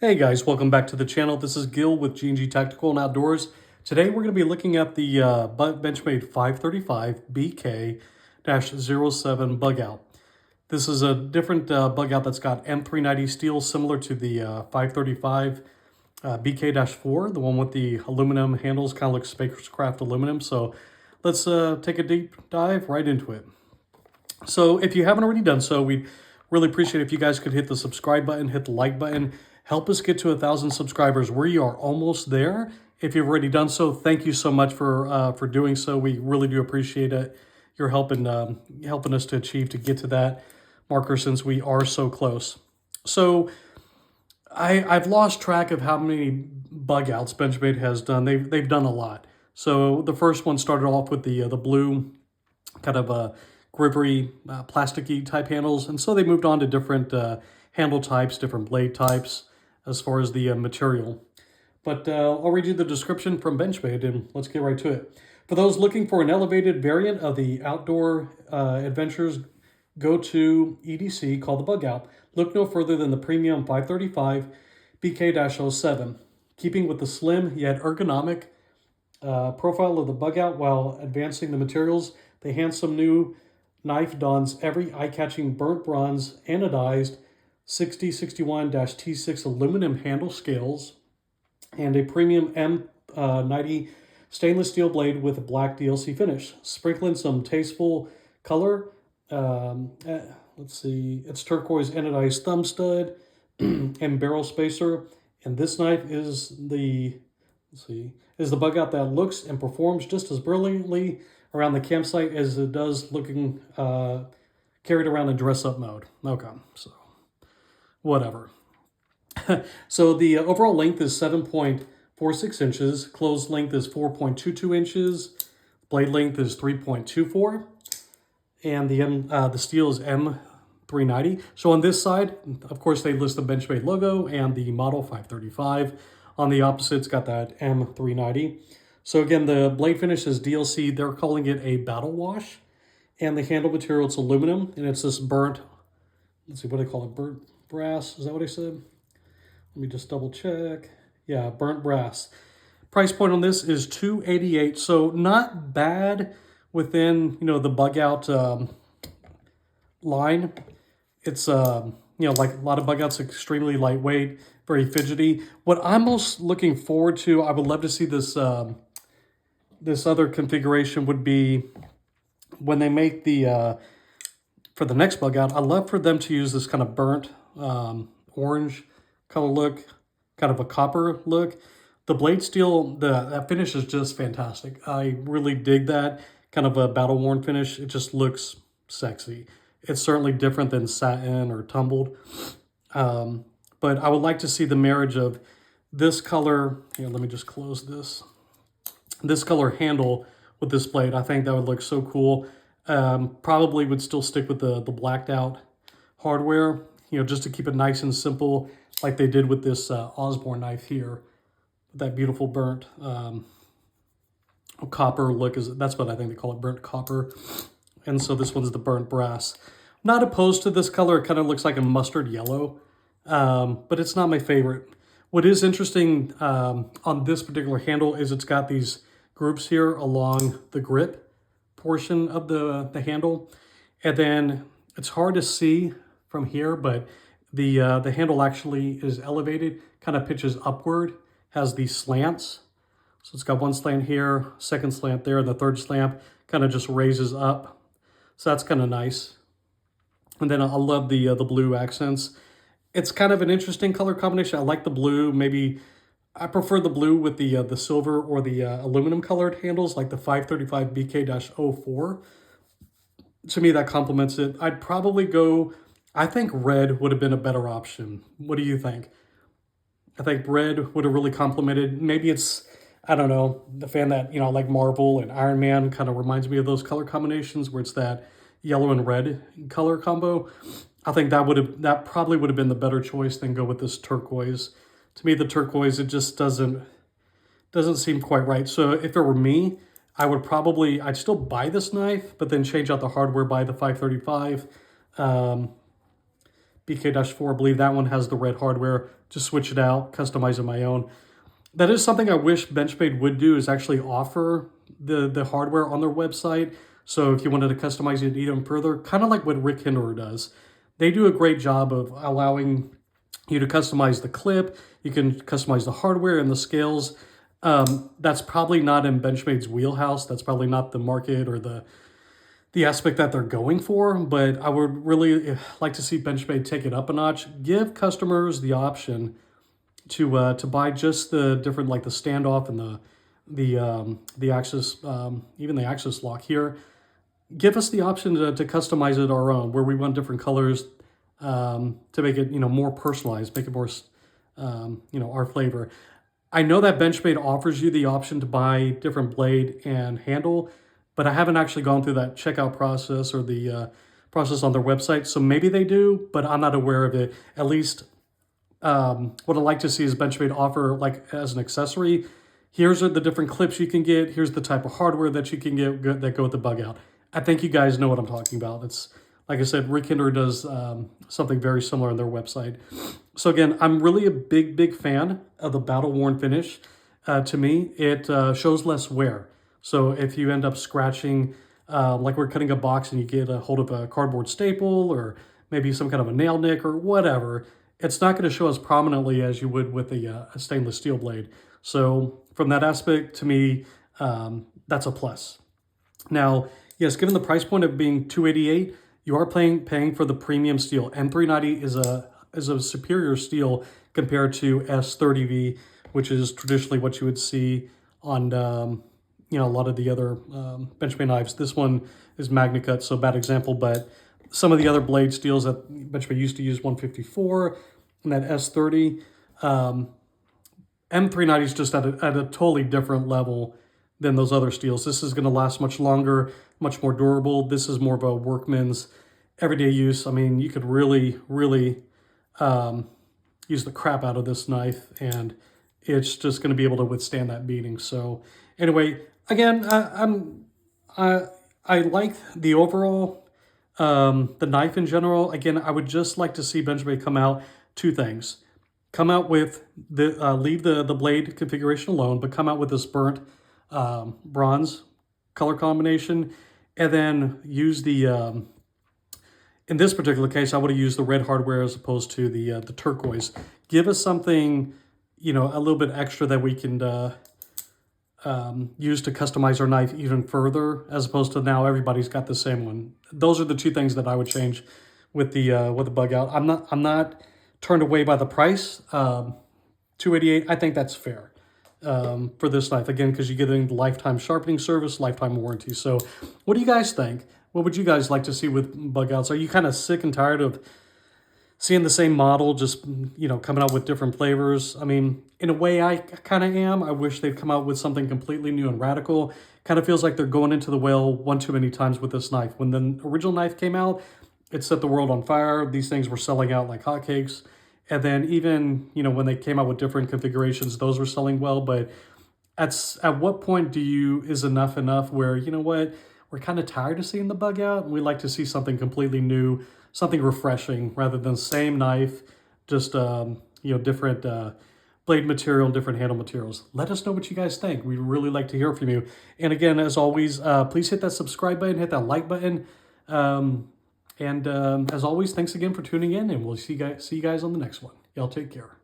Hey guys, welcome back to the channel. This is Gil with G&G Tactical and Outdoors. Today we're going to be looking at the Benchmade 535BK-07 Bugout. This is a different Bugout that's got M390 steel similar to the 535 BK-4, the one with the aluminum handles, kind of like spacecraft aluminum. So let's take a deep dive right into it. So if you haven't already done so, we'd really appreciate if you guys could hit the subscribe button, hit the like button, help us get to 1,000 subscribers. We are almost there. If you've already done so, thank you so much for doing so. We really do appreciate it. You're helping us to get to that marker since we are so close. So I've lost track of how many bug outs Benchmade has done. They've done a lot. So the first one started off with the blue kind of grippery, plasticky type handles. And so they moved on to different handle types, different blade types as far as the material. But I'll read you the description from Benchmade and let's get right to it. For those looking for an elevated variant of the outdoor adventures, go to EDC called the Bugout. Look no further than the premium 535 BK-07. Keeping with the slim yet ergonomic profile of the Bugout while advancing the materials, the handsome new knife dons every eye-catching burnt bronze anodized 6061-T6 aluminum handle scales and a premium M390 stainless steel blade with a black DLC finish. Sprinkling some tasteful color. Let's see, it's turquoise anodized thumb stud and barrel spacer. And this knife is the Bugout that looks and performs just as brilliantly around the campsite as it does looking carried around in dress-up mode. Okay, so whatever. So the overall length is 7.46 inches. Closed length is 4.22 inches. Blade length is 3.24. And the steel is M390. So on this side, of course, they list the Benchmade logo and the model 535. On the opposite, it's got that M390. So again, the blade finish is DLC. They're calling it a battle wash. And the handle material, it's aluminum. And it's this burnt, let's see, what do they call it? Burnt brass, is that what I said? Let me just double check. Yeah, burnt brass. Price point on this is $288. So not bad within, the Bugout line. It's, like a lot of Bugouts, extremely lightweight, very fidgety. What I'm most looking forward to, I would love to see this, this other configuration would be when they make the, for the next Bugout, I'd love for them to use this kind of burnt orange color look, kind of a copper look. The blade steel, that finish is just fantastic. I really dig that kind of a battle worn finish. It just looks sexy. It's certainly different than satin or tumbled. But I would like to see the marriage of this color. Here, let me just close this. This color handle with this blade. I think that would look so cool. Probably would still stick with the blacked out hardware, just to keep it nice and simple, like they did with this Osborne knife here. That beautiful burnt copper look, that's what I think they call it, burnt copper. And so this one's the burnt brass. Not opposed to this color. It kind of looks like a mustard yellow, but it's not my favorite. What is interesting on this particular handle is it's got these groups here along the grip portion of the handle. And then it's hard to see from here, but the handle actually is elevated, kind of pitches upward, has these slants. So it's got one slant here, second slant there, and the third slant kind of just raises up. So that's kind of nice. And then I love the blue accents. It's kind of an interesting color combination. I like the blue. Maybe I prefer the blue with the silver or the aluminum colored handles, like the 535 BK-04. To me, that complements it. I'd probably go, I think red would have been a better option. What do you think? I think red would have really complemented. Maybe it's, I don't know, the fan that, like Marvel and Iron Man kind of reminds me of those color combinations where it's that yellow and red color combo. I think that probably would have been the better choice than go with this turquoise. To me, the turquoise, it just doesn't seem quite right. So if it were me, I'd still buy this knife, but then change out the hardware, buy the 535 BK-4. I believe that one has the red hardware. just switch it out, customize it my own. That is something I wish Benchmade would do, is actually offer the hardware on their website. So if you wanted to customize it even further, kind of like what Rick Hinderer does. They do a great job of allowing you to customize the clip. You can customize the hardware and the scales. That's probably not in Benchmade's wheelhouse. That's probably not the market or the aspect that they're going for, but I would really like to see Benchmade take it up a notch. Give customers the option to buy just the different, like the standoff and the axis, even the axis lock here. Give us the option to customize it our own, where we want different colors to make it, more personalized, make it more, our flavor. I know that Benchmade offers you the option to buy different blade and handle, but I haven't actually gone through that checkout process or the process on their website. So maybe they do, but I'm not aware of it. At least what I'd like to see is Benchmade offer, like as an accessory, here's the different clips you can get. Here's the type of hardware that you can get that go with the Bugout. I think you guys know what I'm talking about. It's, like I said, Rick Hinderer does something very similar on their website. So again, I'm really a big fan of the battle worn finish. To me, it shows less wear. So if you end up scratching, like we're cutting a box and you get a hold of a cardboard staple or maybe some kind of a nail nick or whatever, it's not going to show as prominently as you would with a stainless steel blade. So from that aspect, to me, that's a plus. Now, yes, given the price point of being $288, you are paying for the premium steel. M390 is a superior steel compared to S30V, which is traditionally what you would see on a lot of the other Benchmade knives. This one is Magna Cut, so bad example, but some of the other blade steels that Benchmade used to use 154 and that S30, M390 is just at a totally different level than those other steels. This is going to last much longer, much more durable. This is more of a workman's everyday use. I mean, you could really use the crap out of this knife, and it's just going to be able to withstand that beating. So anyway, again, I like the overall, the knife in general. Again, I would just like to see Benchmade come out two things. Come out with leave the blade configuration alone, but come out with this burnt bronze color combination, and then use the, in this particular case, I would have used the red hardware as opposed to the turquoise. Give us something, a little bit extra that we can use to customize our knife even further, as opposed to now everybody's got the same one. Those are the two things that I would change with the Bugout. I'm not turned away by the price. $288, I think that's fair for this knife, again, because you're getting the lifetime sharpening service, lifetime warranty. So what do you guys think? What would you guys like to see with Bugouts? Are you kind of sick and tired of seeing the same model, just, coming out with different flavors? I mean, in a way, I kind of am. I wish they'd come out with something completely new and radical. Kind of feels like they're going into the well one too many times with this knife. When the original knife came out, it set the world on fire. These things were selling out like hotcakes. And then even, when they came out with different configurations, those were selling well. But at what point is enough where, you know what, we're kind of tired of seeing the Bugout, and we like to see something completely new, something refreshing, rather than same knife, just, different blade material, different handle materials. Let us know what you guys think. We'd really like to hear from you. And again, as always, please hit that subscribe button, hit that like button. As always, thanks again for tuning in, and we'll see you guys on the next one. Y'all take care.